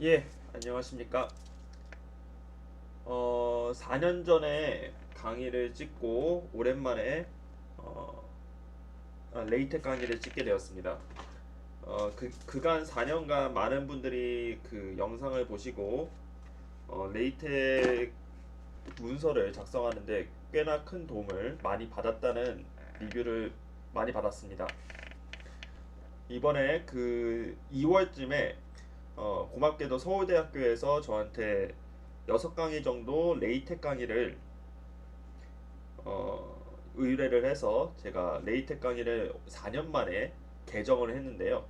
예, 안녕하십니까. 4년 전에 강의를 찍고 오랜만에 어, 레이텍 강의를 찍게 되었습니다. 그간 4년간 많은 분들이 그 영상을 보시고 레이텍 문서를 작성하는데 꽤나 큰 도움을 많이 받았다는 리뷰를 많이 받았습니다. 이번에 그 2월쯤에 고맙게도 서울대학교에서 저한테 6강의 정도 레이텍 강의를 의뢰를 해서 제가 레이텍 강의를 4년 만에 개정을 했는데요.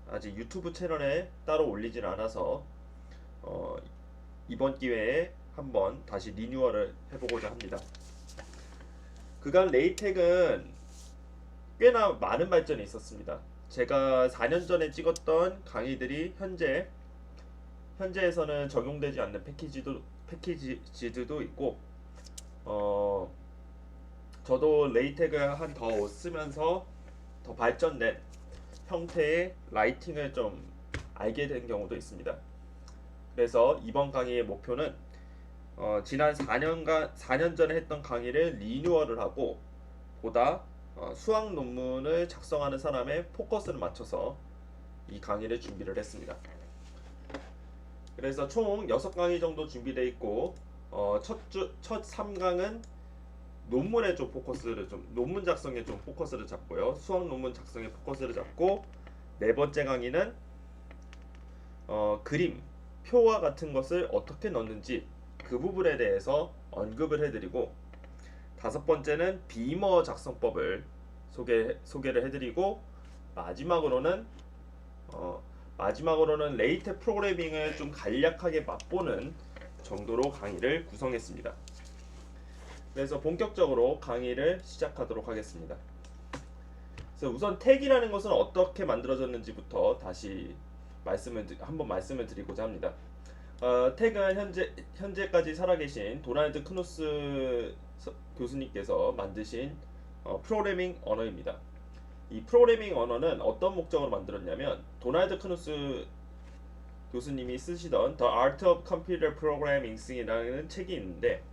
아직 유튜브 채널에 따로 올리진 않아서 어, 이번 기회에 한번 다시 리뉴얼을 해보고자 합니다. 그간 레이텍은 꽤나 많은 발전이 있었습니다. 제가 4년 전에 찍었던 강의들이 현재에서는 적용되지 않는 패키지도 있고 어, 저도 레이텍을 한 더 쓰면서 더 발전된 형태의 라이팅을 좀 알게 된 경우도 있습니다. 그래서 이번 강의의 목표는 지난 4년 전에 했던 강의를 리뉴얼을 하고 보다 수학 논문을 작성하는 사람의 포커스를 맞춰서 이 강의를 준비를 했습니다. 그래서 총 6강의 정도 준비되어 있고 첫 3강은 논문 작성에 좀 포커스를 잡고요. 수학 논문 작성에 포커스를 잡고 네 번째 강의는 그림, 표와 같은 것을 어떻게 넣는지 그 부분에 대해서 언급을 해드리고 다섯 번째는 비머 작성법을 소개를 해드리고 마지막으로는 어, 레이텍 프로그래밍을 좀 간략하게 맛보는 정도로 강의를 구성했습니다. 그래서 본격적으로 강의를 시작하도록 하겠습니다. 그래서 우선 택이라는 것은 어떻게 만들어졌는지부터 다시 한번 말씀을 드리고자 합니다. 택은 현재까지 살아계신 도널드 크누스 교수님께서 만드신 프로그래밍 언어입니다. 이 프로그래밍 언어는 어떤 목적으로 만들었냐면 도널드 크누스 교수님이 쓰시던 The Art of Computer Programming이라는 책이 있는데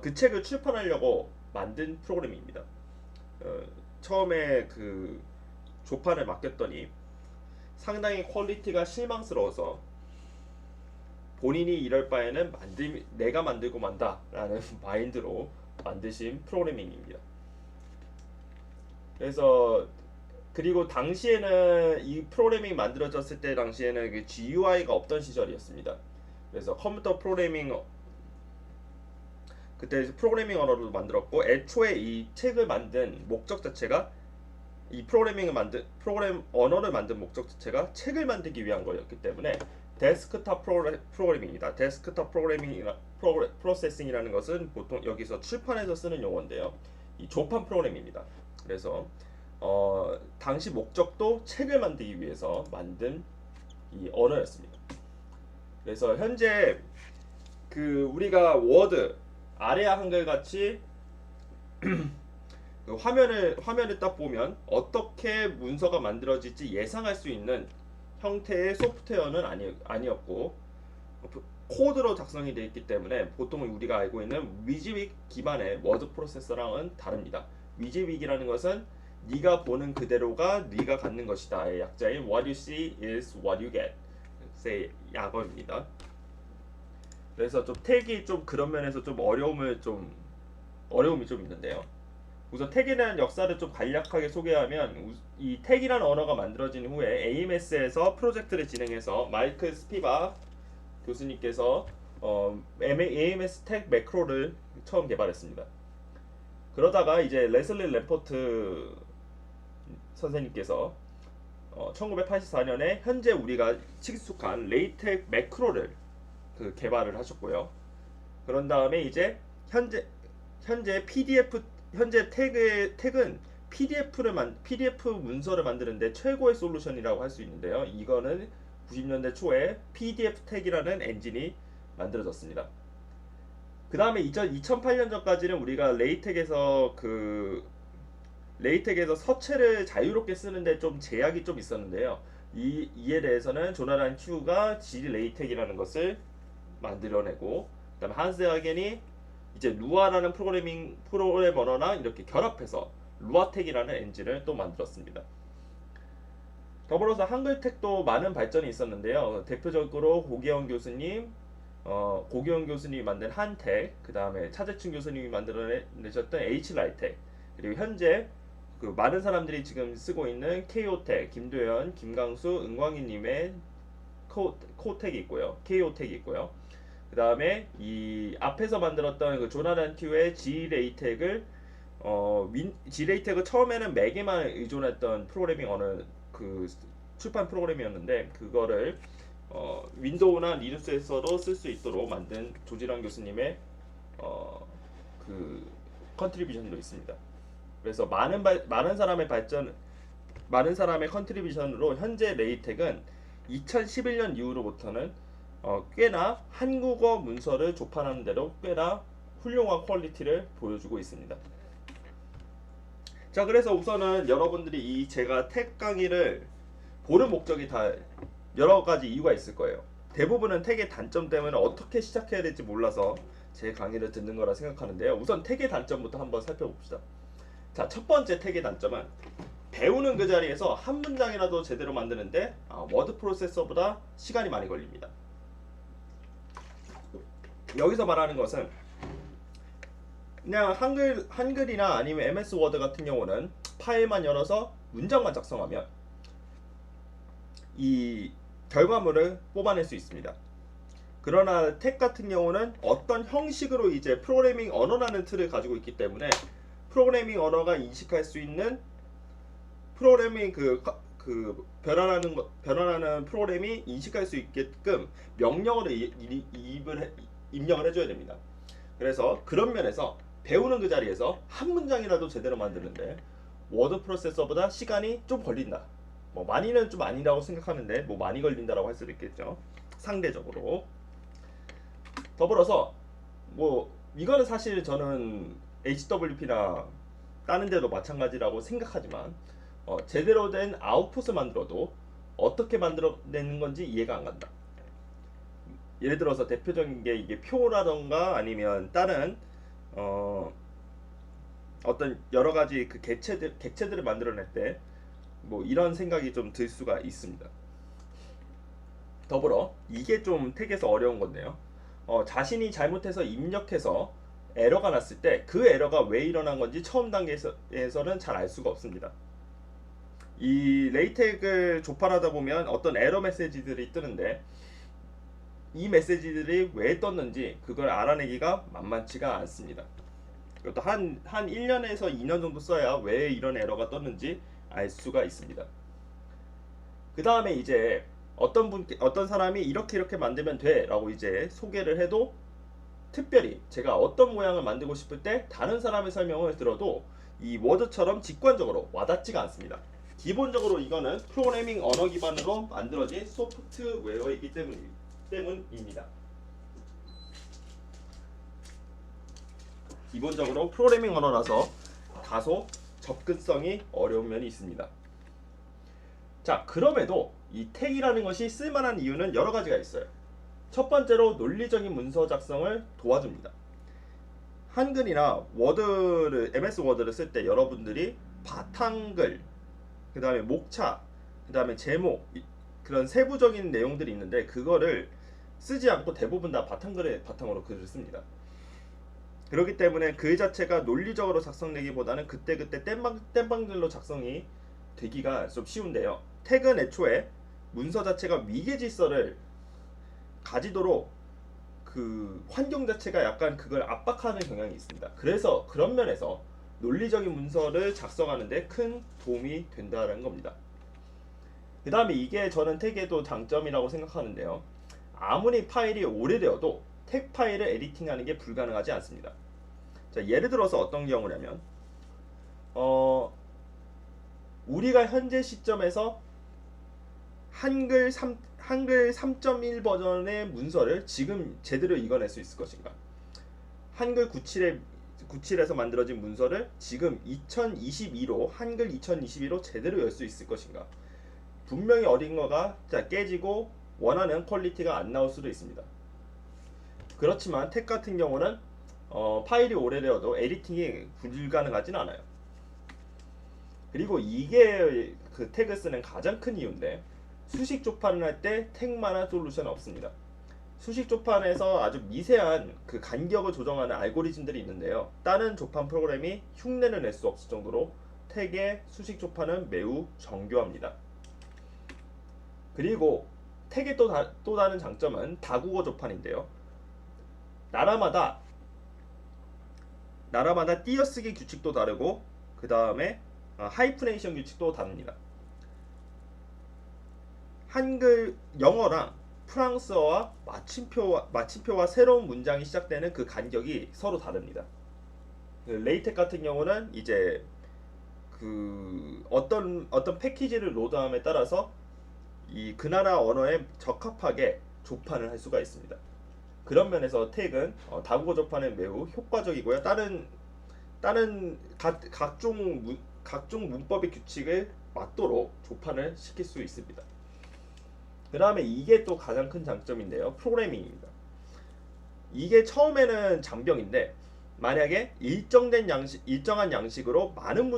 그 책을 출판하려고 만든 프로그램입니다. 처음에 그 조판을 맡겼더니 상당히 퀄리티가 실망스러워서 본인이 이럴 바에는 내가 만들고 만다라는 마인드로 만드신 프로그래밍입니다. 그래서 그리고 당시에는 이 프로그래밍 만들어졌을 때 당시에는 그 GUI가 없던 시절이었습니다. 그래서 컴퓨터 프로그래밍 그때 프로그래밍 언어로 만들었고 애초에 이 책을 만든 목적 자체가 이 프로그램 언어를 만든 목적 자체가 책을 만들기 위한 거였기 때문에 데스크탑 프로그래밍입니다. 데스크탑 프로세싱이라는 것은 보통 여기서 출판해서 쓰는 용어인데요. 이 조판 프로그램입니다. 그래서 당시 목적도 책을 만들기 위해서 만든 이 언어였습니다. 그래서 현재 그 우리가 워드 아래아 한글 같이 그 화면을 딱 보면 어떻게 문서가 만들어질지 예상할 수 있는 형태의 소프트웨어는 아니었고 코드로 작성이 되어 있기 때문에 보통 우리가 알고 있는 위즈윅 기반의 워드 프로세서랑은 다릅니다. 위즈윅이라는 것은 네가 보는 그대로가 네가 갖는 것이다의 약자인 What you see is what you get의 약어입니다. 그래서 좀 택이 좀 그런 면에서 좀 어려움이 좀 있는데요. 우선 택이라는 역사를 좀 간략하게 소개하면 이 택이라는 언어가 만들어진 후에 AMS에서 프로젝트를 진행해서 마이클 스피바 교수님께서 AMS 택 매크로를 처음 개발했습니다. 그러다가 이제 레슬리 램포트 선생님께서 1984년에 현재 우리가 친숙한 레이텍 매크로를 개발을 하셨고요. 그런 다음에 이제 현재 택은 PDF 문서를 만드는데 최고의 솔루션이라고 할 수 있는데요. 이거는 90년대 초에 PDF 택이라는 엔진이 만들어졌습니다. 그 다음에 2008년 전까지는 우리가 레이텍에서 서체를 자유롭게 쓰는데 좀 제약이 좀 있었는데요. 이에 대해서는 조나단 큐가 G 레이텍이라는 것을 만들어내고, 그다음에 한스 하겐이 이제 루아라는 프로그램 언어랑 이렇게 결합해서 루아텍이라는 엔진을 또 만들었습니다. 더불어서 한글텍도 많은 발전이 있었는데요. 대표적으로 고기영 교수님이 만든 한텍, 그 다음에 차재춘 교수님이 만들어내셨던 H라이텍, 그리고 현재 그 많은 사람들이 지금 쓰고 있는 KO텍, 김도현, 김강수, 은광희님의 코텍이 있고요. KO텍이 있고요. 그 다음에 이 앞에서 만들었던 그 조나단 튜의 G레이텍을 처음에는 맥에만 의존했던 프로그래밍 언어 그 출판 프로그램이었는데, 그거를 윈도우나 리눅스에서도 쓸 수 있도록 만든 조지란 교수님의 그 컨트리뷰션도 있습니다. 그래서 많은 사람의 컨트리뷰션으로 현재 레이텍은 2011년 이후로부터는 꽤나 한국어 문서를 조판하는 대로 꽤나 훌륭한 퀄리티를 보여주고 있습니다. 자, 그래서 우선은 여러분들이 이 제가 텍 강의를 보는 목적이 다 여러 가지 이유가 있을 거예요. 대부분은 텍의 단점 때문에 어떻게 시작해야 될지 몰라서 제 강의를 듣는 거라 생각하는데요. 우선 텍의 단점부터 한번 살펴봅시다. 자, 첫 번째 텍의 단점은 배우는 그 자리에서 한 문장이라도 제대로 만드는데 워드 프로세서보다 시간이 많이 걸립니다. 여기서 말하는 것은 그냥 한글이나 아니면 MS 워드 같은 경우는 파일만 열어서 문장만 작성하면 이 결과물을 뽑아낼 수 있습니다. 그러나 텍 같은 경우는 어떤 형식으로 이제 프로그래밍 언어라는 틀을 가지고 있기 때문에 프로그래밍 언어가 인식할 수 있는 프로그래밍 변환하는 프로그램이 인식할 수 있게끔 명령어를 입력을 해줘야 됩니다. 그래서 그런 면에서 배우는 그 자리에서 한 문장이라도 제대로 만드는데 워드 프로세서보다 시간이 좀 걸린다. 뭐 많이는 좀 아니라고 생각하는데 뭐 많이 걸린다라고 할 수도 있겠죠. 상대적으로. 더불어서 뭐 이거는 사실 저는 HWP나 다른 데도 마찬가지라고 생각하지만 제대로 된 아웃풋을 만들어도 어떻게 만들어내는 건지 이해가 안 간다. 예를 들어서 대표적인 게 이게 표라던가 아니면 다른 어떤 여러 가지 그 객체들을 만들어낼 때 뭐 이런 생각이 좀 들 수가 있습니다. 더불어 이게 좀 텍에서 어려운 건데요. 자신이 잘못해서 입력해서 에러가 났을 때 그 에러가 왜 일어난 건지 처음 단계에서는 잘 알 수가 없습니다. 이 레이텍을 조판하다 보면 어떤 에러 메시지들이 뜨는데 이 메시지들이 왜 떴는지 그걸 알아내기가 만만치가 않습니다. 이것도 한 1년에서 2년 정도 써야 왜 이런 에러가 떴는지 알 수가 있습니다. 그 다음에 이제 어떤 사람이 이렇게 만들면 돼 라고 이제 소개를 해도 특별히 제가 어떤 모양을 만들고 싶을 때 다른 사람의 설명을 들어도 이 워드처럼 직관적으로 와닿지가 않습니다. 기본적으로 이거는 프로그래밍 언어 기반으로 만들어진 소프트웨어이기 때문입니다. 기본적으로 프로그래밍 언어라서 다소 접근성이 어려운 면이 있습니다. 자, 그럼에도 이 텍이라는 것이 쓸만한 이유는 여러 가지가 있어요. 첫 번째로 논리적인 문서 작성을 도와줍니다. 한글이나 MS 워드를 쓸 때 여러분들이 바탕글, 그 다음에 목차, 그 다음에 제목, 그런 세부적인 내용들이 있는데 그거를 쓰지 않고 대부분 다 바탕으로 글을 씁니다. 그렇기 때문에 글 자체가 논리적으로 작성되기보다는 그때그때 땜방들로 작성이 되기가 좀 쉬운데요. 텍은 애초에 문서 자체가 위계 질서를 가지도록 그 환경 자체가 약간 그걸 압박하는 경향이 있습니다. 그래서 그런 면에서 논리적인 문서를 작성하는데 큰 도움이 된다는 겁니다. 그 다음에 이게 저는 텍에도 장점이라고 생각하는데요. 아무리 파일이 오래되어도 텍 파일을 에디팅하는 게 불가능하지 않습니다. 자, 예를 들어서 어떤 경우냐면 우리가 현재 시점에서 한글 3.1 버전의 문서를 지금 제대로 읽어낼 수 있을 것인가? 한글 97에서 만들어진 문서를 지금 2022로 한글 2022로 제대로 열 수 있을 것인가? 분명히 어딘가가 깨지고 원하는 퀄리티가 안 나올 수도 있습니다. 그렇지만 택 같은 경우는 파일이 오래되어도 에디팅이 불가능하진 않아요. 그리고 이게 그 택을 쓰는 가장 큰 이유인데, 수식 조판을 할 때 택만한 솔루션은 없습니다. 수식 조판에서 아주 미세한 그 간격을 조정하는 알고리즘들이 있는데요. 다른 조판 프로그램이 흉내를 낼 수 없을 정도로 택의 수식 조판은 매우 정교합니다. 그리고 택의 또 다른 장점은 다국어 조판인데요. 나라마다 띄어쓰기 규칙도 다르고, 그 다음에 하이프네이션 규칙도 다릅니다. 한글, 영어랑 프랑스어와 마침표와 새로운 문장이 시작되는 그 간격이 서로 다릅니다. 레이텍 같은 경우는 이제 그 어떤 패키지를 로드함에 따라서 그 나라 언어에 적합하게 조판을 할 수가 있습니다. 그런 면에서 택은 다국어 조판에 매우 효과적이고요. 다른 각종 문법의 규칙을 맞도록 조판을 시킬 수 있습니다. 그 다음에 이게 또 가장 큰 장점인데요. 프로그래밍입니다. 이게 처음에는 장벽인데, 만약에 일정한 양식으로 많은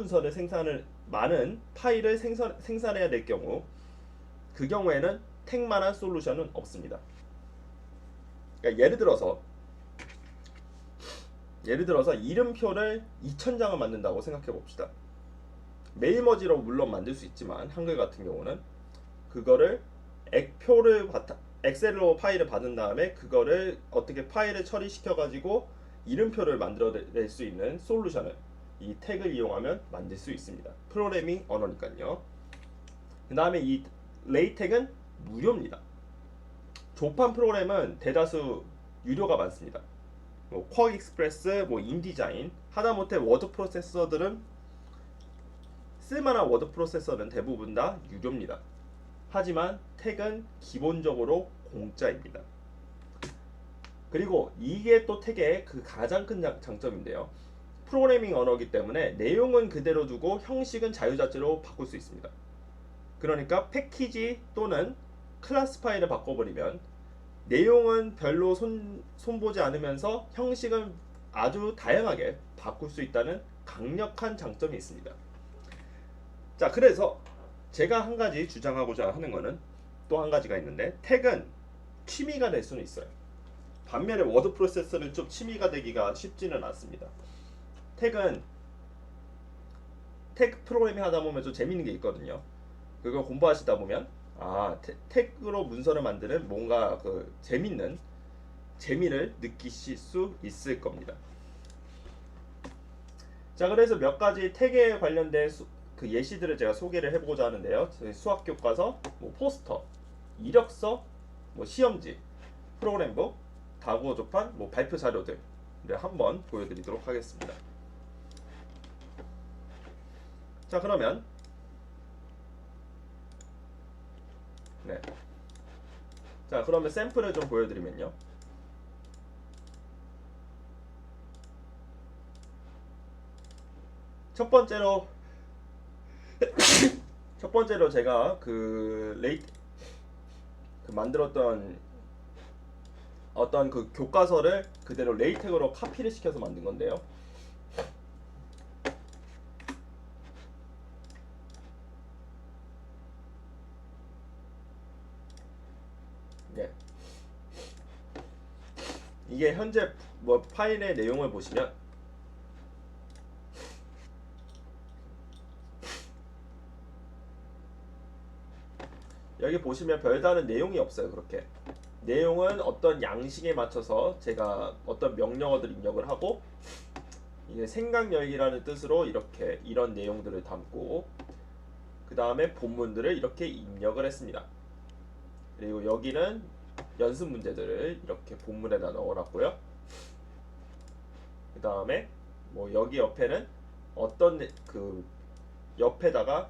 파일을 생산해야 될 경우, 그 경우에는 택만한 솔루션은 없습니다. 그러니까 예를 들어서 이름표를 2000장을 만든다고 생각해 봅시다. 메일머지로 물론 만들 수 있지만, 한글 같은 경우는 그거를 엑셀로 파일을 받은 다음에 그거를 어떻게 파일을 처리시켜 가지고 이름표를 만들어낼 수 있는 솔루션을 이 택을 이용하면 만들 수 있습니다. 프로그래밍 언어니까요. 그 다음에 이 레이텍은 무료입니다. 조판 프로그램은 대다수 유료가 많습니다. 쿼크 익스프레스, 인디자인, 하다못해 워드 프로세서들은 쓸만한 워드 프로세서는 대부분 다 유료입니다. 하지만 택은 기본적으로 공짜입니다. 그리고 이게 또 택의 그 가장 큰 장점인데요. 프로그래밍 언어이기 때문에 내용은 그대로 두고 형식은 자유자재로 바꿀 수 있습니다. 그러니까 패키지 또는 클래스 파일을 바꿔버리면 내용은 별로 손보지 않으면서 형식은 아주 다양하게 바꿀 수 있다는 강력한 장점이 있습니다. 자, 그래서 제가 한 가지 주장하고자 하는 거는 또 한 가지가 있는데, 택은 취미가 될 수는 있어요. 반면에 워드 프로세서는 좀 취미가 되기가 쉽지는 않습니다. 택은 택 프로그래밍 하다 보면 좀 재밌는 게 있거든요. 그걸 공부하시다 보면 택으로 문서를 만드는 뭔가 그 재미를 느끼실 수 있을 겁니다. 자, 그래서 몇 가지 택에 관련된 그 예시들을 제가 소개를 해보고자 하는데요. 수학 교과서, 포스터, 이력서, 시험지, 프로그램북, 다국어 조판, 발표 자료들을 한번 보여드리도록 하겠습니다. 자, 그러면 그러면 샘플을 좀 보여드리면요. 첫 번째로 제가 만들었던 어떤 그 교과서를 그대로 레이텍으로 카피를 시켜서 만든 건데요. 이게 현재 파일의 내용을 보시면 여기 보시면 별다른 내용이 없어요. 그렇게 내용은 어떤 양식에 맞춰서 제가 어떤 명령어들 입력을 하고, 이게 생각여행이라는 뜻으로 이런 내용들을 담고, 그 다음에 본문들을 이렇게 입력을 했습니다. 그리고 여기는 연습 문제들을 이렇게 본문에다 넣어놨고요. 그 다음에 여기 옆에는 어떤 그 옆에다가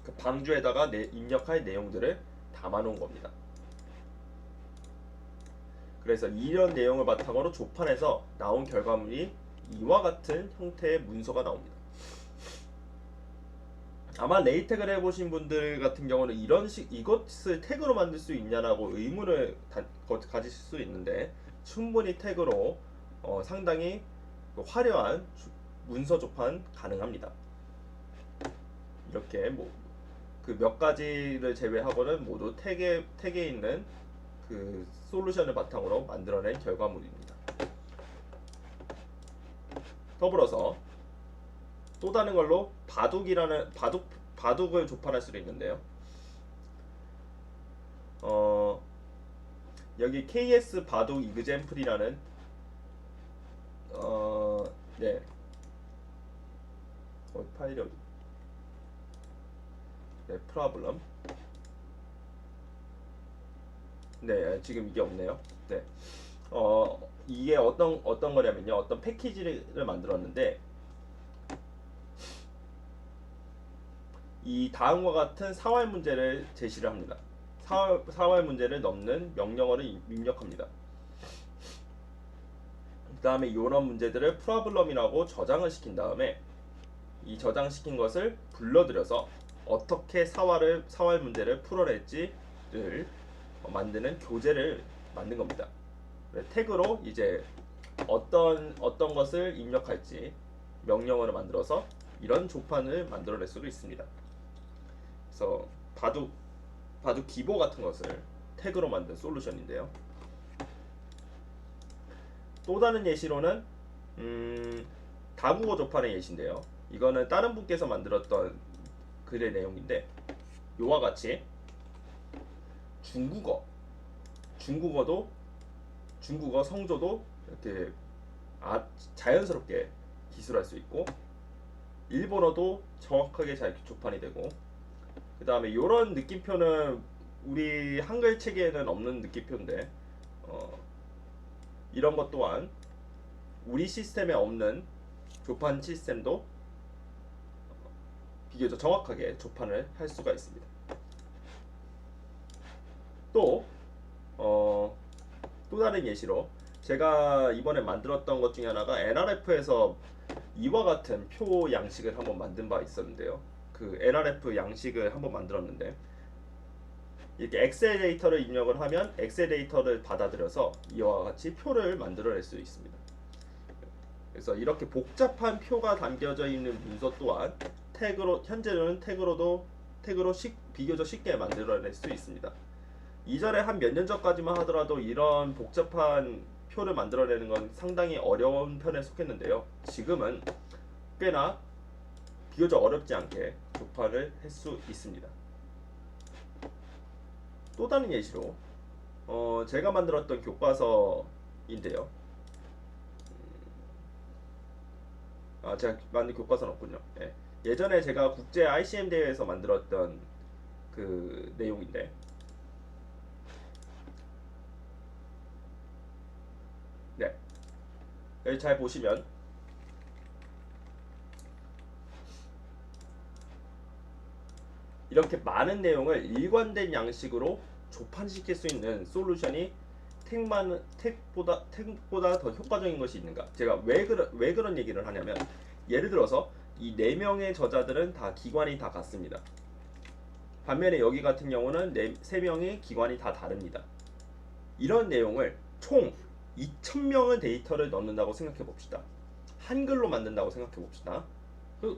그 방주에다가 입력할 내용들을 담아놓은 겁니다. 그래서 이런 내용을 바탕으로 조판에서 나온 결과물이 이와 같은 형태의 문서가 나옵니다. 아마 레이텍을 해보신 분들 같은 경우는 이것을 태그로 만들 수 있냐라고 의문을 가지실 수 있는데, 충분히 태그로 상당히 화려한 문서 조판 가능합니다. 이렇게 뭐 그 몇 가지를 제외하고는 모두 택에 있는 그 솔루션을 바탕으로 만들어낸 결과물입니다. 더불어서 또 다른 걸로 바둑을 조판할 수도 있는데요. 여기 KS 바둑 이그젬플이라는 네. 파일이 어디? 네, 프로블럼. 네, 지금 이게 없네요. 네. 이게 어떤 거냐면요. 어떤 패키지를 만들었는데, 이 다음과 같은 사활 문제를 제시를 합니다. 사활 문제를 넣는 명령어를 입력합니다. 그 다음에 이런 문제들을 프로블럼이라고 저장을 시킨 다음에 이 저장시킨 것을 불러들여서 어떻게 사활 문제를 풀어낼지를 만드는 교재를 만든 겁니다. 태그로 이제 어떤 것을 입력할지 명령어를 만들어서 이런 조판을 만들어낼 수도 있습니다. 그래서 바둑 기보 같은 것을 태그로 만든 솔루션인데요. 또 다른 예시로는 다국어 조판의 예시인데요. 이거는 다른 분께서 만들었던 글의 내용인데, 요와 같이 중국어 성조도 이렇게 자연스럽게 기술할 수 있고, 일본어도 정확하게 잘 조판이 되고, 그 다음에 이런 느낌표는 우리 한글 체계에는 없는 느낌표인데, 이런 것 또한 우리 시스템에 없는 조판 시스템도 비교적 정확하게 조판을 할 수가 있습니다. 또 다른 예시로 제가 이번에 만들었던 것 중에 하나가 NRF에서 이와 같은 표 양식을 한번 만든 바 있었는데요. 그 NRF 양식을 한번 만들었는데, 이렇게 엑셀 데이터를 입력을 하면 엑셀 데이터를 받아들여서 이와 같이 표를 만들어낼 수 있습니다. 그래서 이렇게 복잡한 표가 담겨져 있는 문서 또한 현재는 태그로 비교적 쉽게 만들어낼 수 있습니다. 이전에 한 몇 년 전까지만 하더라도 이런 복잡한 표를 만들어내는 건 상당히 어려운 편에 속했는데요. 지금은 꽤나 비교적 어렵지 않게 조판을 할 수 있습니다. 또 다른 예시로 제가 만들었던 교과서인데요. 제가 만든 교과서는 없군요. 예. 예전에 제가 국제 ICM 대회에서 만들었던 그 내용인데, 네, 여기 잘 보시면 이렇게 많은 내용을 일관된 양식으로 조판시킬 수 있는 솔루션이 택보다 더 효과적인 것이 있는가? 제가 왜 그런 얘기를 하냐면, 예를 들어서 이 4명의 저자들은 다 기관이 다 같습니다. 반면에 여기 같은 경우는 3명의 기관이 다 다릅니다. 이런 내용을 총 2,000명의 데이터를 넣는다고 생각해 봅시다. 한글로 만든다고 생각해 봅시다.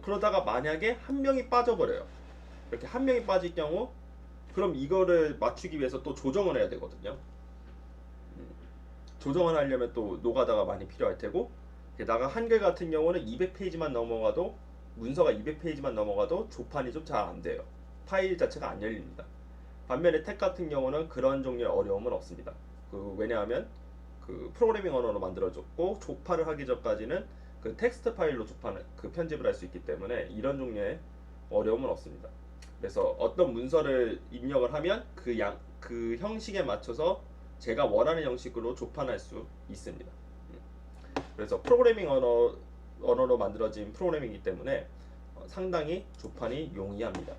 그러다가 만약에 한 명이 빠져버려요. 이렇게 한 명이 빠질 경우, 그럼 이거를 맞추기 위해서 또 조정을 해야 되거든요. 조정을 하려면 또 노가다가 많이 필요할 테고, 게다가 한글 같은 경우는 200페이지만 넘어가도, 문서가 200페이지만 넘어가도 조판이 좀 잘 안 돼요. 파일 자체가 안 열립니다. 반면에 텍 같은 경우는 그런 종류의 어려움은 없습니다. 왜냐하면 그 프로그래밍 언어로 만들어졌고, 조판을 하기 전까지는 그 텍스트 파일로 편집을 할 수 있기 때문에 이런 종류의 어려움은 없습니다. 그래서 어떤 문서를 입력을 하면 그 형식에 맞춰서 제가 원하는 형식으로 조판할 수 있습니다. 그래서 프로그래밍 언어로 만들어진 프로그래밍이기 때문에 상당히 조판이 용이합니다.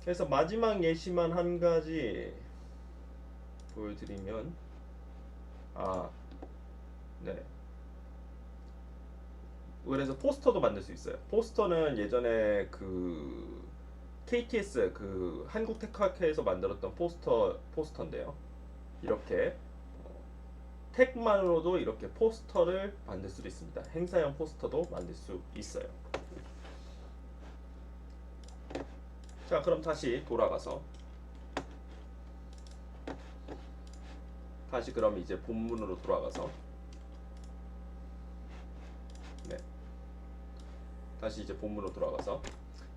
그래서 마지막 예시만 한 가지 보여드리면, 네, 그래서 포스터도 만들 수 있어요. 포스터는 예전에 그 KTS 그 한국테크학회에서 만들었던 포스터인데요. 이렇게 택만으로도 이렇게 포스터를 만들 수도 있습니다. 행사용 포스터도 만들 수 있어요. 자, 그럼 다시 돌아가서 다시 그럼 이제 본문으로 돌아가서 네, 다시 이제 본문으로 돌아가서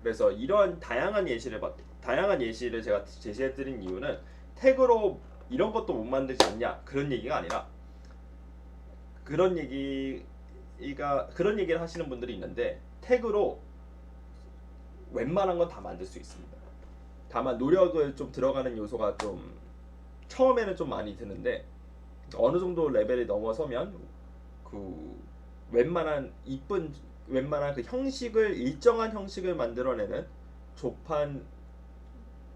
그래서 이런 다양한 예시를 제가 제시해드린 이유는 태그로 이런 것도 못 만들지 않냐 그런 얘기가 아니라 그런 얘기를 하시는 분들이 있는데 태그로 웬만한 건 다 만들 수 있습니다. 다만 노력을 좀 들어가는 요소가 좀 처음에는 좀 많이 드는데 어느 정도 레벨이 넘어서면 그 웬만한 그 일정한 형식을 만들어내는 좁한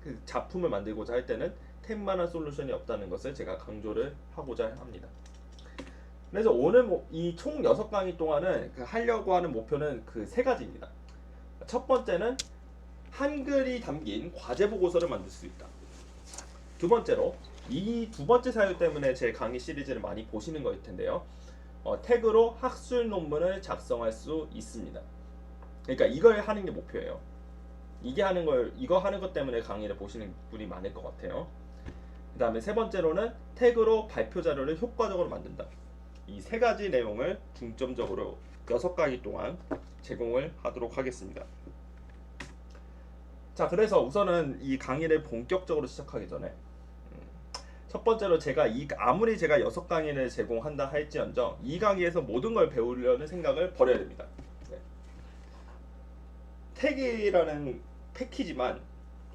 그 작품을 만들고자 할 때는 템만한 솔루션이 없다는 것을 제가 강조를 하고자 합니다. 그래서 오늘 이 총 6강의 동안은 하려고 하는 목표는 그 3가지입니다. 첫 번째는 한글이 담긴 과제 보고서를 만들 수 있다. 두 번째로 이 두 번째 사유 때문에 제 강의 시리즈를 많이 보시는 거일 텐데요. 태그로 학술 논문을 작성할 수 있습니다. 그러니까 이걸 하는 게 목표예요. 이거 하는 것 때문에 강의를 보시는 분이 많을 것 같아요. 그 다음에 세 번째로는 태그로 발표 자료를 효과적으로 만든다. 이 3가지 내용을 중점적으로 6강의 동안 제공을 하도록 하겠습니다. 자, 그래서 우선은 이 강의를 본격적으로 시작하기 전에 첫 번째로 아무리 제가 6강의를 제공한다 할지언정 이 강의에서 모든 걸 배우려는 생각을 버려야 됩니다. 네. 태그라는 패키지만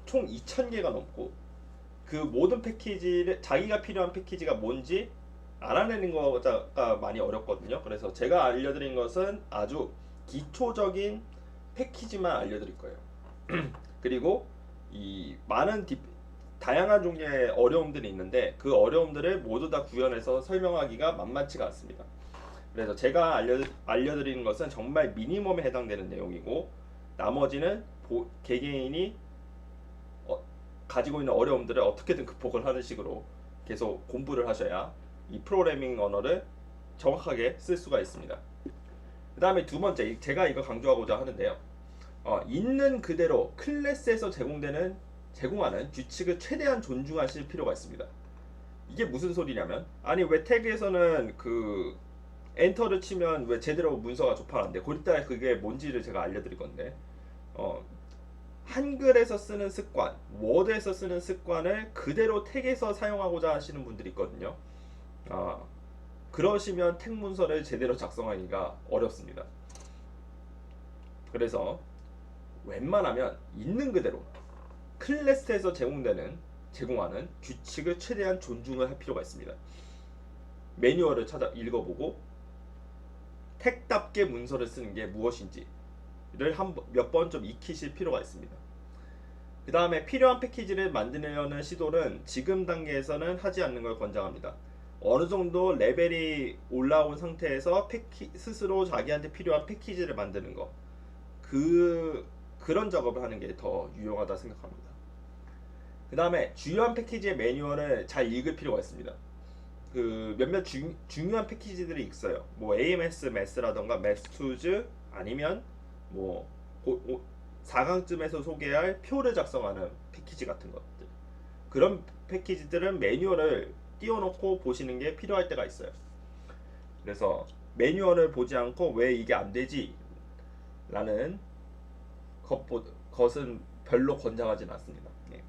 총 2,000개가 넘고 그 모든 패키지를 자기가 필요한 패키지가 뭔지 알아내는 거가 많이 어렵거든요. 그래서 제가 알려드린 것은 아주 기초적인 패키지만 알려드릴 거예요. 그리고 이 다양한 종류의 어려움들이 있는데 그 어려움들을 모두 다 구현해서 설명하기가 만만치가 않습니다. 그래서 제가 알려드리는 것은 정말 미니멈에 해당되는 내용이고 나머지는 개개인이 가지고 있는 어려움들을 어떻게든 극복을 하는 식으로 계속 공부를 하셔야 이 프로그래밍 언어를 정확하게 쓸 수가 있습니다. 그 다음에 두 번째, 제가 이거 강조하고자 하는데요. 있는 그대로 클래스에서 제공하는 규칙을 최대한 존중하실 필요가 있습니다. 이게 무슨 소리냐면, 아니 왜 태그에서는 그 엔터를 치면 왜 제대로 문서가 조판 안 돼? 그때 그게 뭔지를 제가 알려드릴 건데, 한글에서 쓰는 습관, 워드에서 쓰는 습관을 그대로 태그에서 사용하고자 하시는 분들이 있거든요. 그러시면 택 문서를 제대로 작성하기가 어렵습니다. 그래서 웬만하면 있는 그대로 클래스에서 제공하는 규칙을 최대한 존중을 할 필요가 있습니다. 매뉴얼을 읽어보고 택답게 문서를 쓰는 게 무엇인지를 몇 번 좀 익히실 필요가 있습니다. 그 다음에 필요한 패키지를 만들려는 시도는 지금 단계에서는 하지 않는 걸 권장합니다. 어느 정도 레벨이 올라온 상태에서 스스로 자기한테 필요한 패키지를 만드는 거, 그런 작업을 하는 게 더 유용하다 생각합니다. 그 다음에 주요한 패키지의 매뉴얼을 잘 읽을 필요가 있습니다. 그 몇몇 중요한 패키지들이 있어요. 뭐 AMS 매스라던가 매스투즈 아니면 뭐 4강쯤에서 소개할 표를 작성하는 패키지 같은 것들, 그런 패키지들은 매뉴얼을 띄워놓고 보시는 게 필요할 때가 있어요. 그래서 매뉴얼을 보지 않고 왜 이게 안 되지? 라는 것은 별로 권장하지는 않습니다. 네.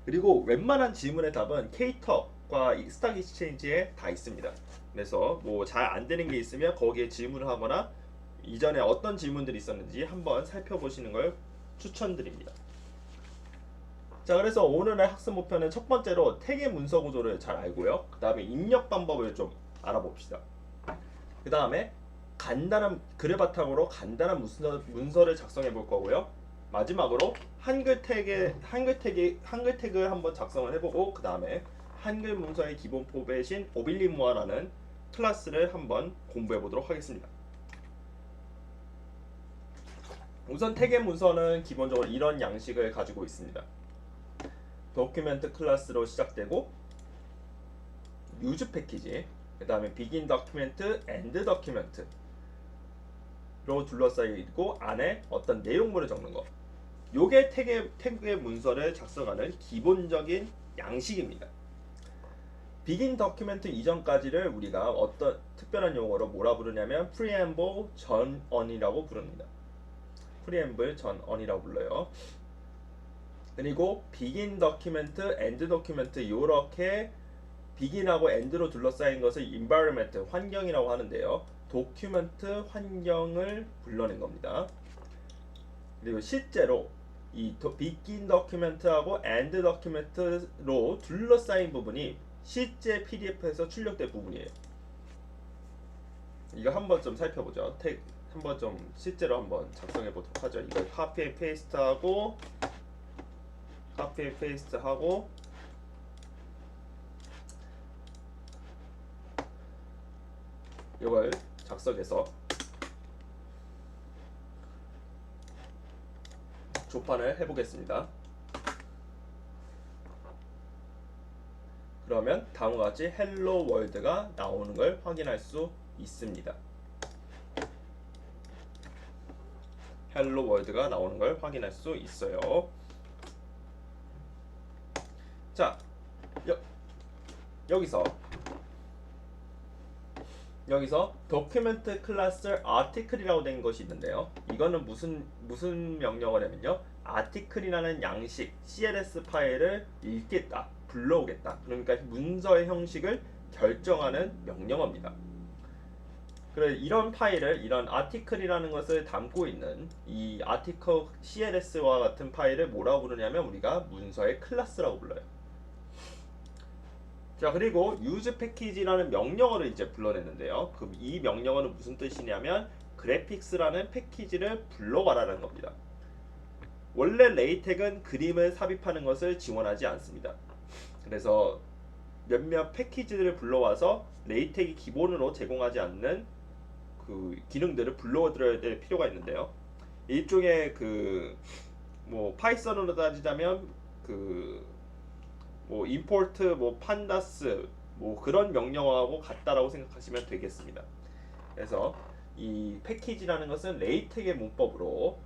그리고 웬만한 질문의 답은 K턱과 스탁 익스체인지에 다 있습니다. 그래서 뭐 잘 안 되는 게 있으면 거기에 질문을 하거나 이전에 어떤 질문들이 있었는지 한번 살펴보시는 걸 추천드립니다. 자, 그래서 오늘의 학습 목표는 첫 번째로 태그 문서 구조를 잘 알고요. 그 다음에 입력 방법을 좀 알아봅시다. 그 다음에 간단한 글을 바탕으로 간단한 문서를 작성해 볼 거고요. 마지막으로 한글 태그를 한번 작성을 해보고 그 다음에 한글 문서의 기본 포맷인 오빌리모아라는 클래스를 한번 공부해 보도록 하겠습니다. 우선 태계 문서는 기본적으로 이런 양식을 가지고 있습니다. 도큐멘트 클래스로 시작되고 유즈 패키지, 그 다음에 비긴 도큐멘트, 엔드 도큐멘트로 둘러싸이고 안에 어떤 내용물을 적는 거. 요게 태계 문서를 작성하는 기본적인 양식입니다. 비긴 도큐멘트 이전까지를 우리가 어떤 특별한 용어로 뭐라 부르냐면 preamble 전언이라고 부릅니다. preamble 전언이라고 불러요. 그리고 begin document, end document 이렇게 begin하고 end로 둘러싸인 것을 environment 환경이라고 하는데요. 도큐멘트 환경을 불러낸 겁니다. 그리고 실제로 이 begin document하고 end document로 둘러싸인 부분이 실제 PDF에서 출력된 부분이에요. 이거 한번 좀 살펴보죠. 한번 좀 실제로 한번 작성해 보도록 하죠. 이걸 카피 앤 페이스트 하고 이걸 작성해서 조판을 해보겠습니다. 그러면 다음과 같이 헬로 월드가 나오는 걸 확인할 수 있습니다. 헬로 월드가 나오는 걸 확인할 수 있어요. 자, 여기서 도큐멘트 클래스 아티클이라고 된 것이 있는데요. 이거는 무슨 명령어냐면요. 아티클이라는 양식 CLS 파일을 읽겠다, 불러오겠다. 그러니까 문서의 형식을 결정하는 명령어입니다. 그래 이런 파일을 이런 아티클이라는 것을 담고 있는 이 아티클 CLS와 같은 파일을 뭐라고 부르냐면 우리가 문서의 클래스라고 불러요. 자 그리고 use package라는 명령어를 이제 불러냈는데요. 그럼 이 명령어는 무슨 뜻이냐면 그래픽스라는 패키지를 불러와라는 겁니다. 원래 레이텍은 그림을 삽입하는 것을 지원하지 않습니다. 그래서 몇몇 패키지를 불러와서 레이텍이 기본으로 제공하지 않는 그 기능들을 불러들여야 될 필요가 있는데요. 일종의 뭐 파이썬으로 따지자면 뭐 import 뭐 pandas 뭐 그런 명령어하고 같다라고 생각하시면 되겠습니다. 그래서 이 패키지라는 것은 레이텍의 문법으로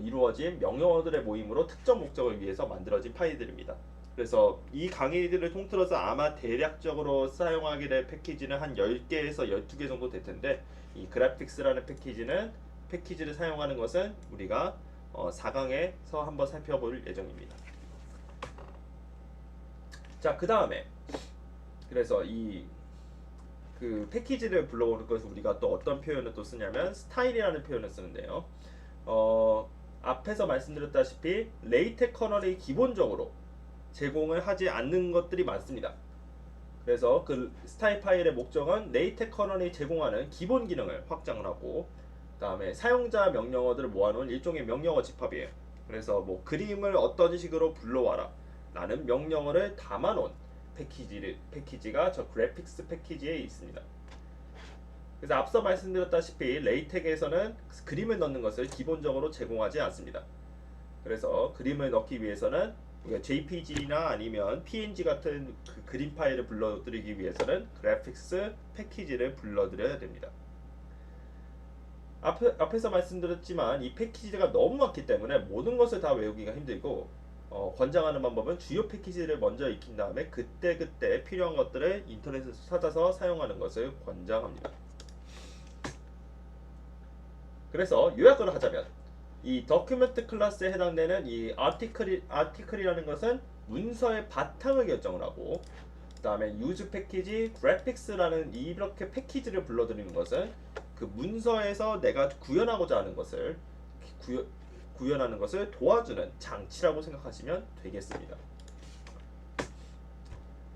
이루어진 명령어들의 모임으로 특정 목적을 위해서 만들어진 파일들입니다. 그래서 이 강의들을 통틀어서 아마 대략적으로 사용하게 될 패키지는 한 10개에서 12개 정도 될 텐데 이 그래픽스라는 패키지를 사용하는 것은 우리가 4강에서 한번 살펴볼 예정입니다. 자, 그 다음에 그래서 그 패키지를 불러오는 것을 우리가 또 어떤 표현을 또 쓰냐면 스타일이라는 표현을 쓰는데요. 앞에서 말씀드렸다시피 레이텍 커널이 기본적으로 제공을 하지 않는 것들이 많습니다. 그래서 그 스타일 파일의 목적은 레이텍 커널이 제공하는 기본 기능을 확장을 하고 그 다음에 사용자 명령어들을 모아놓은 일종의 명령어 집합이에요. 그래서 뭐 그림을 어떤 식으로 불러와라 라는 명령어를 담아놓은 패키지가 저 그래픽스 패키지에 있습니다. 그래서 앞서 말씀드렸다시피 레이텍에서는 그림을 넣는 것을 기본적으로 제공하지 않습니다. 그래서 그림을 넣기 위해서는 JPG나 아니면 PNG 같은 그 그림 파일을 불러들이기 위해서는 그래픽스 패키지를 불러들여야 됩니다. 앞에서 말씀드렸지만 이 패키지가 너무 많기 때문에 모든 것을 다 외우기가 힘들고 권장하는 방법은 주요 패키지를 먼저 익힌 다음에 그때 필요한 것들을 인터넷에서 찾아서 사용하는 것을 권장합니다. 그래서 요약을 하자면 이 도큐멘트 클래스에 해당되는 이 아티클이라는 것은 문서의 바탕을 결정을 하고 그 다음에 use 패키지, graphics라는 이렇게 패키지를 불러들이는 것은 그 문서에서 내가 구현하고자 하는 것을 구현하는 것을 도와주는 장치라고 생각하시면 되겠습니다.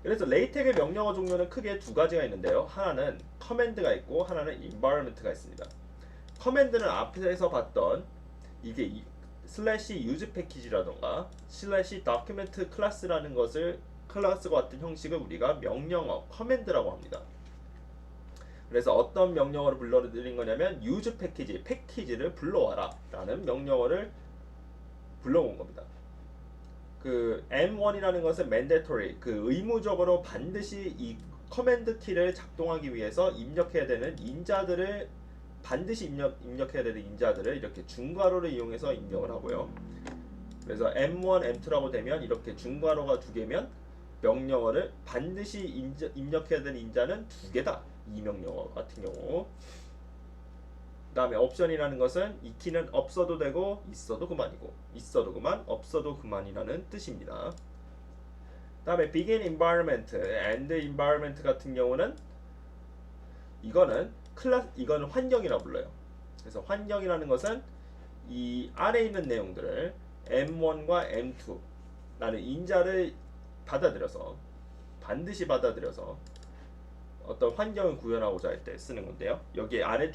그래서 레이텍의 명령어 종류는 크게 두 가지가 있는데요. 하나는 커맨드가 있고 하나는 environment가 있습니다. 커맨드는 앞에서 봤던 이게 슬래시 유즈 패키지라던가 슬래시 도큐멘트 클래스라는 것을 클래스와 같은 형식을 우리가 명령어 커맨드라고 합니다. 그래서 어떤 명령어를 불러드린 거냐면 use 패키지를 불러와라 라는 명령어를 불러온 겁니다. 그 M1이라는 것은 mandatory, 그 의무적으로 반드시 이 커맨드 키를 작동하기 위해서 입력해야 되는 인자들을 반드시 입력해야 되는 인자들을 이렇게 중괄호를 이용해서 입력을 하고요. 그래서 M1, M2라고 되면 이렇게 중괄호가 두 개면 명령어를 반드시 입력해야 되는 인자는 두 개다. 이 명령어 같은 경우. 그 다음에 옵션이라는 것은 이 키는 없어도 되고 있어도 그만이고 있어도 그만 없어도 그만이라는 뜻입니다. 그 다음에 begin environment, end environment 같은 경우는 이거는 이거는 환경이라고 불러요. 그래서 환경이라는 것은 이 아래에 있는 내용들을 M1과 M2라는 인자를 받아들여서 반드시 받아들여서 어떤 환경을 구현하고자 할 때 쓰는 건데요. 여기 안에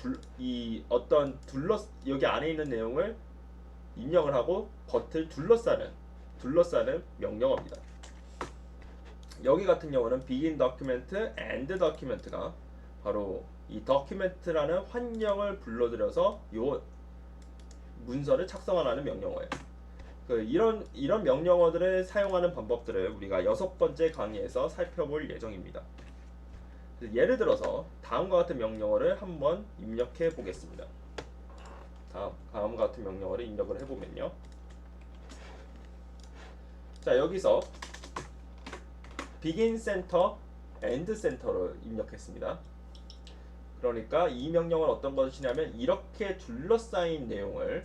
여기 안에 있는 내용을 입력을 하고 겉을 둘러싸는 명령어입니다. 여기 같은 경우는 begin document, end document가 바로 이 document라는 환경을 불러들여서 요 문서를 작성하라는 명령어예요. 이런 명령어들을 사용하는 방법들을 우리가 6번째 강의에서 살펴볼 예정입니다. 예를 들어서 다음과 같은 명령어를 한번 입력해 보겠습니다. 다음과 같은 명령어를 입력을 해보면요. 자, 여기서 begin center, end center를 입력했습니다. 그러니까 이 명령은 어떤 것이냐면 이렇게 둘러싸인 내용을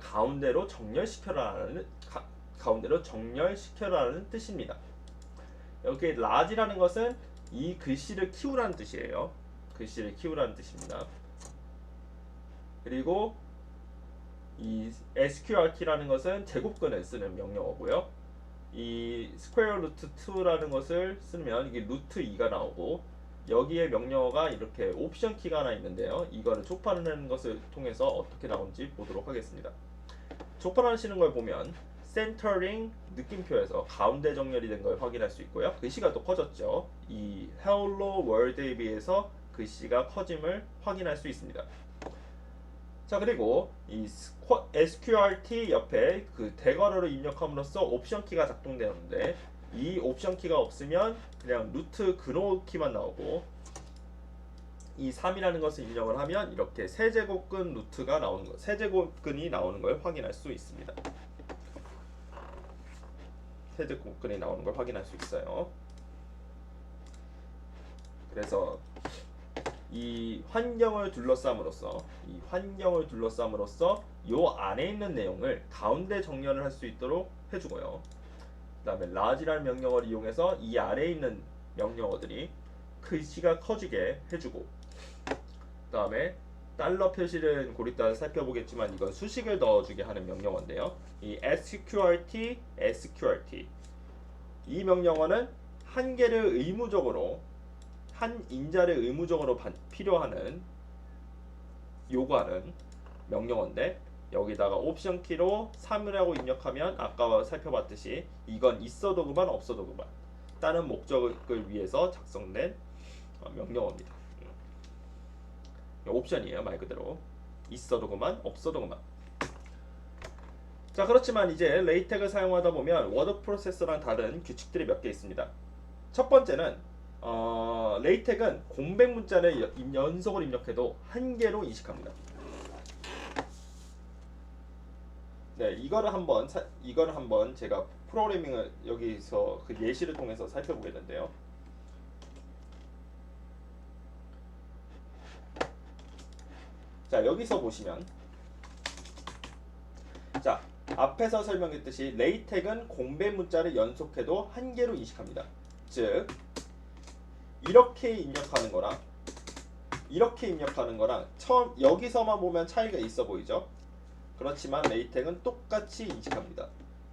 가운데로 정렬시켜라는 뜻입니다. 여기 large라는 것은 이 글씨를 키우라는 뜻이에요. 글씨를 키우라는 뜻입니다. 그리고 이 sqrt라는 것은 제곱근을 쓰는 명령어고요. 이 square root 2라는 것을 쓰면 이게 루트 2가 나오고 여기에 명령어가 이렇게 옵션 키가 하나 있는데요. 이거를 촉발하는 것을 통해서 어떻게 나오는지 보도록 하겠습니다. 촉발하시는 걸 보면 centering 느낌표에서 가운데 정렬이 된 걸 확인할 수 있고요. 글씨가 또 커졌죠. 이 hello world에 비해서 글씨가 커짐을 확인할 수 있습니다. 자, 그리고 이 sqrt 옆에 그 대괄호를 입력함으로써 옵션 키가 작동되는데 이 옵션 키가 없으면 그냥 루트 근호 키만 나오고 이 3이라는 것을 입력을 하면 이렇게 세제곱근 루트가 나오는 거, 세제곱근이 나오는 걸 확인할 수 있습니다. 세제곱근이 나오는 걸 확인할 수 있어요. 그래서 이 환경을 둘러싸므로써 요 안에 있는 내용을 가운데 정렬을 할 수 있도록 해주고요. 그 다음에 large라는 명령어를 이용해서 이 아래에 있는 명령어들이 글씨가 커지게 해주고 그 다음에 달러 표시를 고리따라 살펴보겠지만 이건 수식을 넣어주게 하는 명령어인데요. 이 sqrt 이 명령어는 한 인자를 의무적으로 필요하는 요구하는 명령어인데 여기다가 옵션 키로 3이라고 입력하면 아까 살펴봤듯이 이건 있어도 그만 없어도 그만 다른 목적을 위해서 작성된 명령어입니다. 옵션이에요. 말 그대로 있어도 그만 없어도 그만. 자, 그렇지만 이제 레이텍을 사용하다 보면 워드 프로세서랑 다른 규칙들이 몇 개 있습니다. 첫 번째는 레이텍은 공백 문자를 연속으로 입력해도 한 개로 인식합니다. 네, 이거를 한번 제가 프로그래밍을 여기서 그 예시를 통해서 살펴보겠는데요. 자, 여기서 보시면 자, 앞에서 설명했듯이 레이텍은 공백 문자를 연속해도 한 개로 인식합니다. 즉 이렇게 입력하는 거랑 처음 여기서만 보면 차이가 있어 보이죠? 그렇지만 레이텍은 똑같이 인식합니다.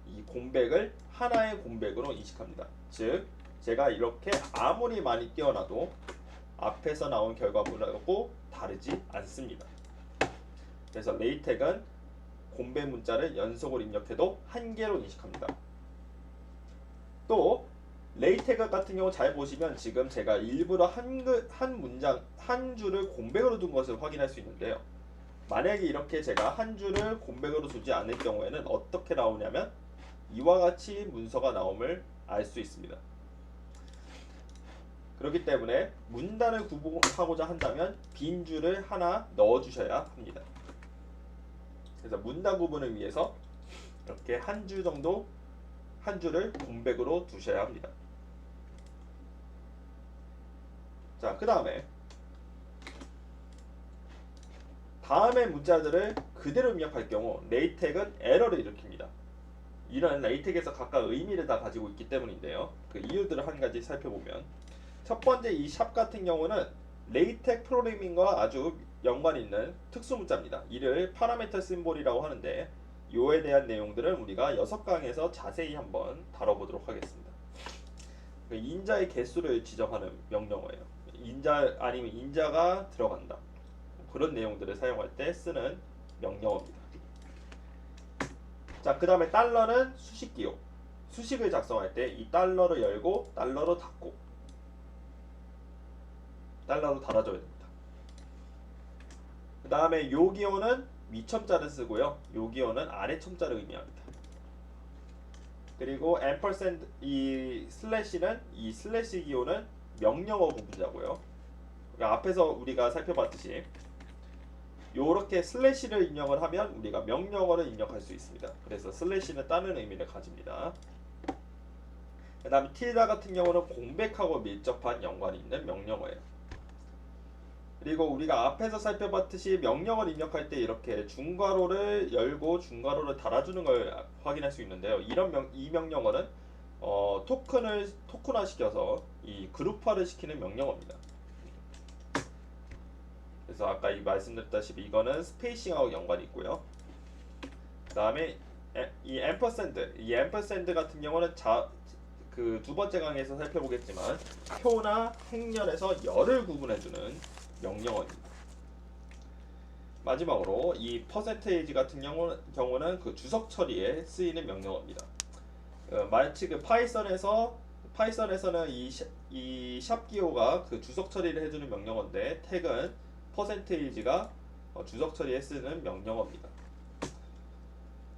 이 공백을 하나의 공백으로 인식합니다. 즉 제가 이렇게 아무리 많이 띄워놔도 앞에서 나온 결과물하고 다르지 않습니다. 그래서 레이텍은 공백 문자를 연속으로 입력해도 한 개로 인식합니다. 또 레이테크 같은 경우 잘 보시면 지금 제가 일부러 한 문장 한 줄을 공백으로 둔 것을 확인할 수 있는데요. 만약에 이렇게 제가 한 줄을 공백으로 두지 않을 경우에는 어떻게 나오냐면 이와 같이 문서가 나옴을 알 수 있습니다. 그렇기 때문에 문단을 구분하고자 한다면 빈 줄을 하나 넣어 주셔야 합니다. 그래서 문단 구분을 위해서 이렇게 한 줄 정도 한 줄을 공백으로 두셔야 합니다. 자, 그 다음에 다음의 문자들을 그대로 입력할 경우 레이텍은 에러를 일으킵니다. 이런 레이텍에서 각각 의미를 다 가지고 있기 때문인데요. 그 이유들을 한 가지 살펴보면 첫 번째 이 샵 같은 경우는 레이텍 프로그래밍과 아주 연관 있는 특수 문자입니다. 이를 파라미터 심볼이라고 하는데 이에 대한 내용들은 우리가 6강에서 자세히 한번 다뤄보도록 하겠습니다. 인자의 개수를 지정하는 명령어예요. 인자 아니면 인자가 들어간다. 그런 내용들을 사용할 때 쓰는 명령어입니다. 자, 그 다음에 달러는 수식기호. 수식을 작성할 때 이 달러를 열고 달러로 닫고 달러로 닫아줘야 됩니다. 그 다음에 요 기호는 위첨자를 쓰고요. 요 기호는 아래 첨자를 의미합니다. 그리고 앰퍼센드 이 슬래시는 이 슬래시 기호는 명령어 구분자고요. 그러니까 앞에서 우리가 살펴봤듯이 요렇게 슬래시를 입력을 하면 우리가 명령어를 입력할 수 있습니다. 그래서 슬래시는 다른 의미를 가집니다. 그 다음에 틸다 같은 경우는 공백하고 밀접한 연관이 있는 명령어예요. 그리고 우리가 앞에서 살펴봤듯이 명령어를 입력할 때 이렇게 중괄호를 열고 중괄호를 달아주는 걸 확인할 수 있는데요. 이 명령어는 토큰화 시켜서 이 그룹화를 시키는 명령어입니다. 그래서 아까 말씀드렸다시피 이거는 스페이싱하고 연관이 있고요. 그 다음에 이 앰퍼샌드 같은 경우는 그 두 번째 강의에서 살펴보겠지만 표나 행렬에서 열을 구분해주는 명령어입니다. 마지막으로 이 퍼센테이지 같은 경우는 그 주석 처리에 쓰이는 명령어입니다. 마치 그 파이썬에서는 이 샵 기호가 그 주석 처리를 해주는 명령어인데 택은 퍼센테이지가 주석 처리에 쓰는 명령어입니다.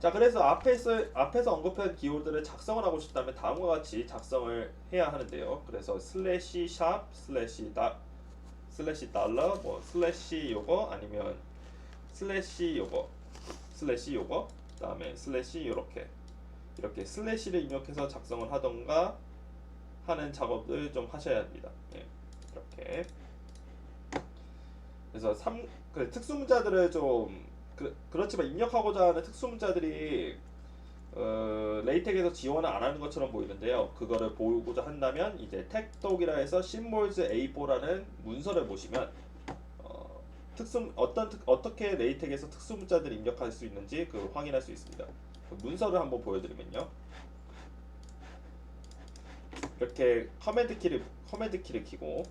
자, 그래서 앞에서 언급한 기호들을 작성을 하고 싶다면 다음과 같이 작성을 해야 하는데요. 그래서 슬래시 샵 슬래시 달러 뭐 슬래시 요거 아니면 슬래시 요거 그다음에 슬래시 이렇게 슬래시를 입력해서 작성을 하던가 하는 작업을 좀 하셔야 합니다. 네, 이렇게. 그래서 그 특수 문자들을 좀 그렇지만 입력하고자 하는 특수 문자들이 레이텍에서 지원을 안 하는 것처럼 보이는데요. 그거를 보고자 한다면 이제 텍독이라 해서 symbols A4라는 문서를 보시면 어떻게 레이텍에서 특수 문자들을 입력할 수 있는지 그 확인할 수 있습니다. 그 문서를 한번 보여드리면요. 이렇게 커맨드 키를 키고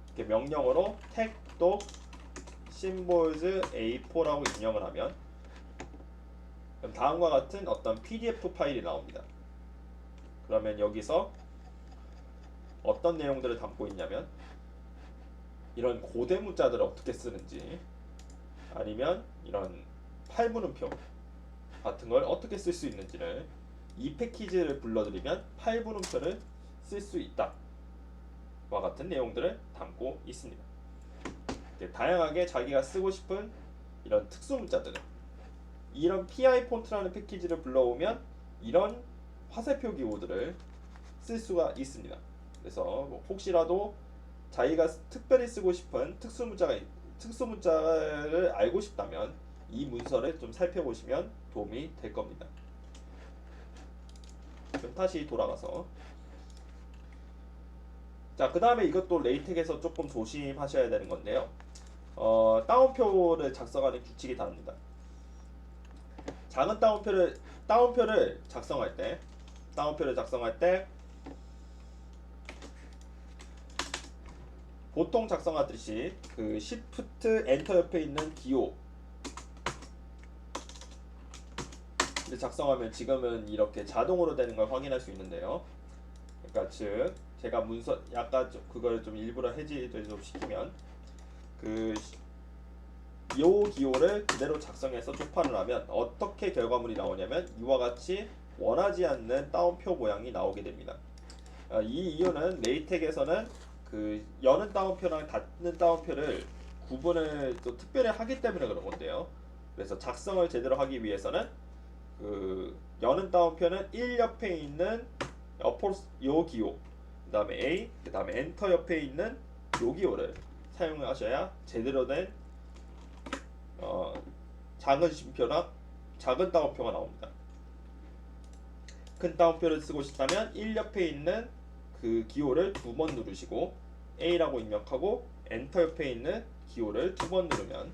이렇게 명령어로 텍독 symbols A4라고 입력을 하면 그럼 다음과 같은 어떤 PDF 파일이 나옵니다. 그러면 여기서 어떤 내용들을 담고 있냐면 이런 고대 문자들을 어떻게 쓰는지 아니면 이런 팔분음표 같은 걸 어떻게 쓸 수 있는지를 이 패키지를 불러들이면 팔분음표를 쓸 수 있다 와 같은 내용들을 담고 있습니다. 다양하게 자기가 쓰고 싶은 이런 특수 문자들은 이런 PI 폰트라는 패키지를 불러오면 이런 화살표 기호들을 쓸 수가 있습니다. 그래서 뭐 혹시라도 자기가 특별히 쓰고 싶은 특수 문자를 알고 싶다면 이 문서를 좀 살펴보시면 도움이 될 겁니다. 그럼 다시 돌아가서 자, 그 다음에 이것도 레이텍에서 조금 조심하셔야 되는 건데요. 따옴표를 작성하는 규칙이 다릅니다. 작은 따옴표를 작성할 때 보통 작성하듯이 그 Shift 엔터 옆에 있는 기호를 작성하면 지금은 이렇게 자동으로 되는 걸 확인할 수 있는데요. 그러니까 즉 제가 문서 약간 좀 그걸 좀 일부러 해지를 좀 시키면 그 요 기호를 그대로 작성해서 조판을 하면 어떻게 결과물이 나오냐면 이와 같이 원하지 않는 따옴표 모양이 나오게 됩니다. 이 이유는 레이텍에서는 그 여는 따옴표랑 닫는 따옴표를 구분을 또 특별히 하기 때문에 그런 건데요. 그래서 작성을 제대로 하기 위해서는 그 여는 따옴표는 1 옆에 있는 요 기호, 그다음에 A, 그다음에 엔터 옆에 있는 요 기호를 사용하셔야 제대로 된 작은 쉼표나 작은 따옴표가 나옵니다. 큰 따옴표를 쓰고 싶다면 1 옆에 있는 그 기호를 2번 누르시고 A라고 입력하고 엔터 옆에 있는 기호를 2번 누르면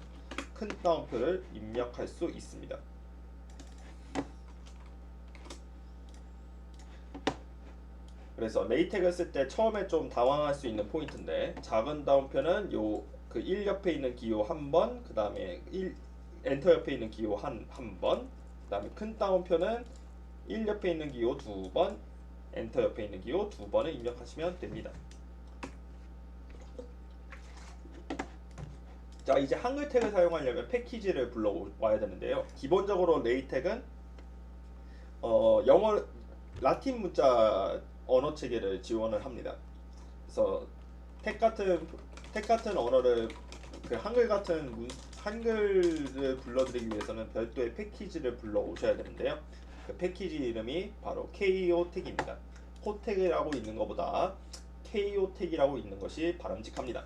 큰 따옴표를 입력할 수 있습니다. 그래서 레이텍을 쓸 때 처음에 좀 당황할 수 있는 포인트인데 작은 따옴표는 요 그 1 옆에 있는 기호 한 번, 그 다음에 엔터 옆에 있는 기호 한 번, 그 다음에 큰 따옴표는 1 옆에 있는 기호 2번, 엔터 옆에 있는 기호 2번을 입력하시면 됩니다. 자, 이제 한글 태그를 사용하려면 패키지를 불러와야 되는데요. 기본적으로 레이텍은 영어 라틴 문자 언어 체계를 지원을 합니다. 그래서 텍 같은 언어를 그 한글을 불러드리기 위해서는 별도의 패키지를 불러오셔야 되는데요. 그 패키지 이름이 바로 KO택입니다. 호택이라고 있는 것보다 KO택이라고 있는 것이 바람직합니다.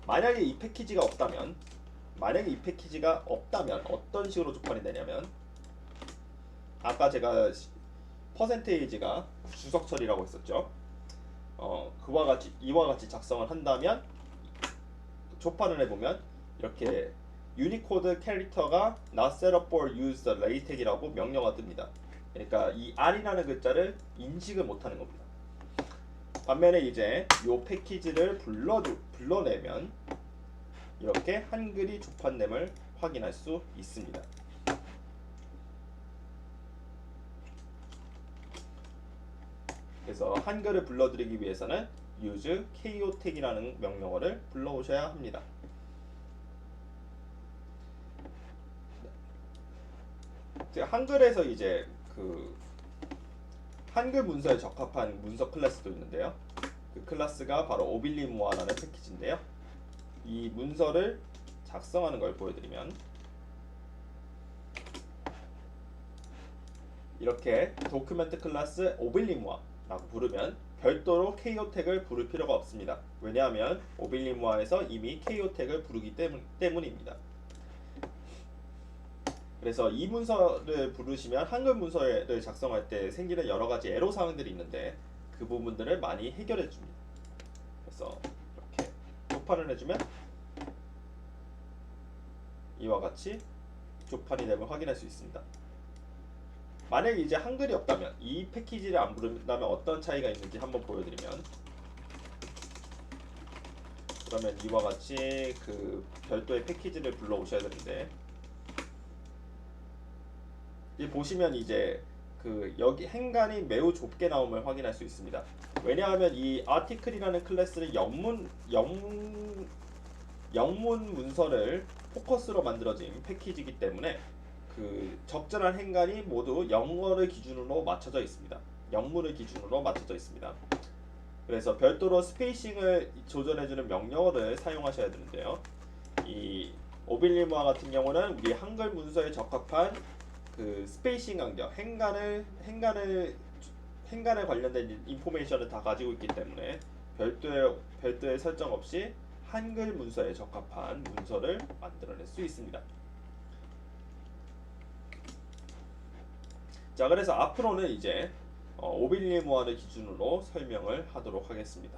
만약에 이 패키지가 없다면 어떤 식으로 조건이 되냐면 아까 제가 퍼센테이지가 주석 처리라고 했었죠. 이와 같이 작성을 한다면 조판을 해보면 이렇게 유니코드 캐릭터가 not set up for use the LaTeX이라고 명령어가 뜹니다. 그러니까 이 R이라는 글자를 인식을 못하는 겁니다. 반면에 이제 이 패키지를 불러내면 이렇게 한글이 조판됨을 확인할 수 있습니다. 그래서 한글을 불러드리기 위해서는 use KO택이라는 명령어를 불러오셔야 합니다. 한글에서 이제 그 한글 문서에 적합한 문서 클래스도 있는데요. 그 클래스가 바로 오빌리모아라는 패키지인데요. 이 문서를 작성하는 걸 보여드리면 이렇게 도큐멘트 클래스 오빌리모아라고 부르면 별도로 KO택을 부를 필요가 없습니다. 왜냐하면 오빌리모아에서 이미 KO택을 부르기 때문입니다. 그래서 이 문서를 부르시면 한글 문서를 작성할 때 생기는 여러 가지 애로사항들이 있는데 그 부분들을 많이 해결해 줍니다. 그래서 이렇게 조판을 해주면 이와 같이 조판이 됨을 확인할 수 있습니다. 만약에 이제 한글이 없다면 이 패키지를 안 부른다면 어떤 차이가 있는지 한번 보여드리면 그러면 이와 같이 그 별도의 패키지를 불러오셔야 되는데 보시면 이제 그 여기 행간이 매우 좁게 나옴을 확인할 수 있습니다. 왜냐하면 이 article이라는 클래스는 영문 문서를 포커스로 만들어진 패키지이기 때문에 그 적절한 행간이 모두 영어를 기준으로 맞춰져 있습니다. 영문을 기준으로 맞춰져 있습니다. 그래서 별도로 스페이싱을 조절해주는 명령어를 사용하셔야 되는데요. 이 오빌리모아 같은 경우는 우리 한글 문서에 적합한 그 스페이싱 간격, 행간에 관련된 인포메이션을 다 가지고 있기 때문에 별도의 설정 없이 한글 문서에 적합한 문서를 만들어낼 수 있습니다. 자, 그래서 앞으로는 이제 오빌리모아를 기준으로 설명을 하도록 하겠습니다.